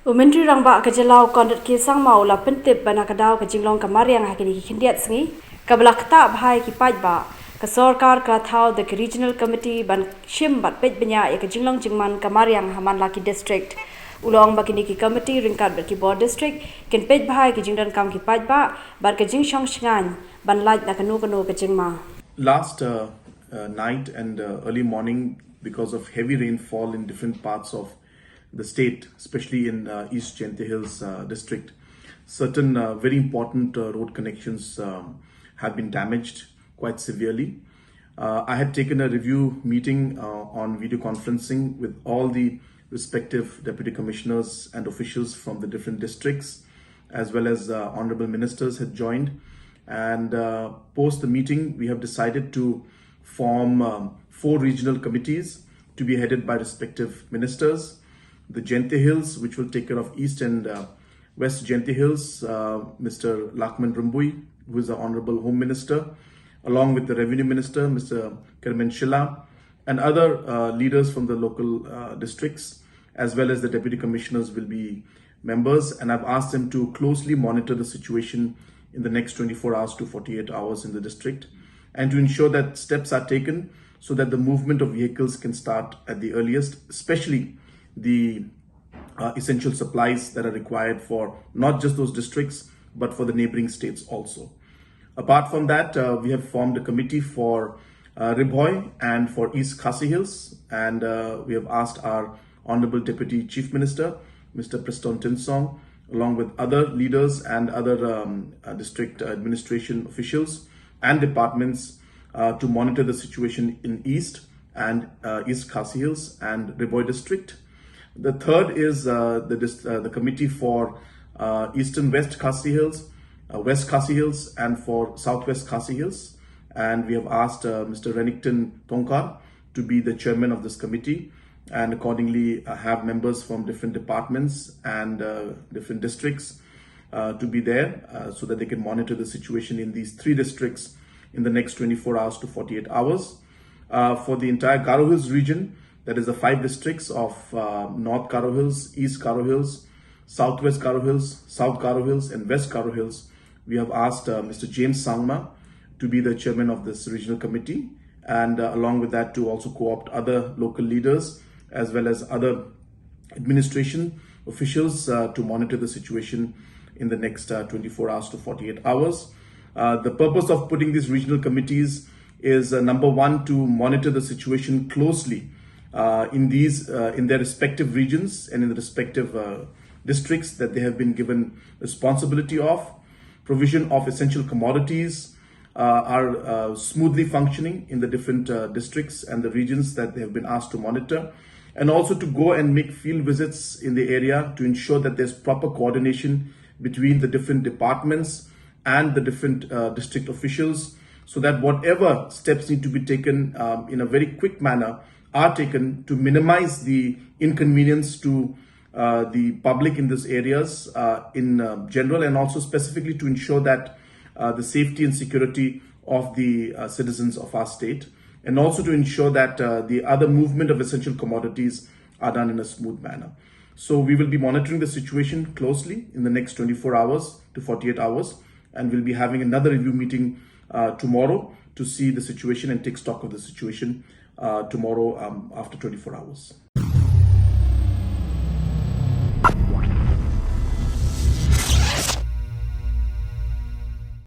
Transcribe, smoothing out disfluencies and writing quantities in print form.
Umentri rangba ka jelau kondat ki sang mau la pentip bana ka daw ka jinglong ka Mariang hakini ki khindiat singi ka blakta bhai ki pajba ka Sorkar ka thau the regional committee ban shim bat pej banya ya ka jinglong jingman ka Mariang haman la ki district ulong bakini ki committee ringkat ber ki board district ken pej bhai ki jingdan kam ki pajba bar ka jing shong shngan ban laj na kanu ka jingma. Last night and early morning, because of heavy rainfall in different parts of the state, especially in East Jayantha Hills district, certain very important road connections have been damaged quite severely. I had taken a review meeting on video conferencing with all the respective deputy commissioners and officials from the different districts, as well as honorable ministers had joined. And post the meeting, we have decided to form 4 regional committees to be headed by respective ministers. The Jayantha Hills, which will take care of East and West Jayantha Hills, Mr. Lakman Rumbui, who is the Honorable Home Minister, along with the Revenue Minister, Mr. Kermen Shilla, and other leaders from the local districts, as well as the Deputy Commissioners will be members. And I've asked them to closely monitor the situation in the next 24 hours to 48 hours in the district, and to ensure that steps are taken so that the movement of vehicles can start at the earliest, especially the essential supplies that are required for not just those districts, but for the neighboring states also. Apart from that, we have formed a committee for Ribhoy and for East Khasi Hills, and we have asked our Honorable Deputy Chief Minister, Mr. Preston Tinsong, along with other leaders and other district administration officials and departments to monitor the situation in East and East Khasi Hills and Ribhoy district. The third is the committee for Eastern West Khasi Hills, West Khasi Hills, and for Southwest Khasi Hills. And we have asked Mr. Renington Tongkar to be the chairman of this committee, and accordingly have members from different departments and different districts to be there so that they can monitor the situation in these 3 districts in the next 24 hours to 48 hours. For the entire Garo Hills region, that is the 5 districts of North Garo Hills, East Garo Hills, Southwest Garo Hills, South Garo Hills, and West Garo Hills, we have asked Mr. James Sangma to be the chairman of this regional committee, and along with that to also co-opt other local leaders as well as other administration officials to monitor the situation in the next 24 hours to 48 hours. The purpose of putting these regional committees is number 1, to monitor the situation closely in their respective regions and in the respective districts that they have been given responsibility of. Provision of essential commodities are smoothly functioning in the different districts and the regions that they have been asked to monitor, and also to go and make field visits in the area to ensure that there's proper coordination between the different departments and the different district officials, so that whatever steps need to be taken in a very quick manner are taken to minimize the inconvenience to the public in these areas in general, and also specifically to ensure that the safety and security of the citizens of our state, and also to ensure that the other movement of essential commodities are done in a smooth manner. So we will be monitoring the situation closely in the next 24 hours to 48 hours, and we'll be having another review meeting tomorrow to see the situation and take stock of the situation tomorrow after 24 hours.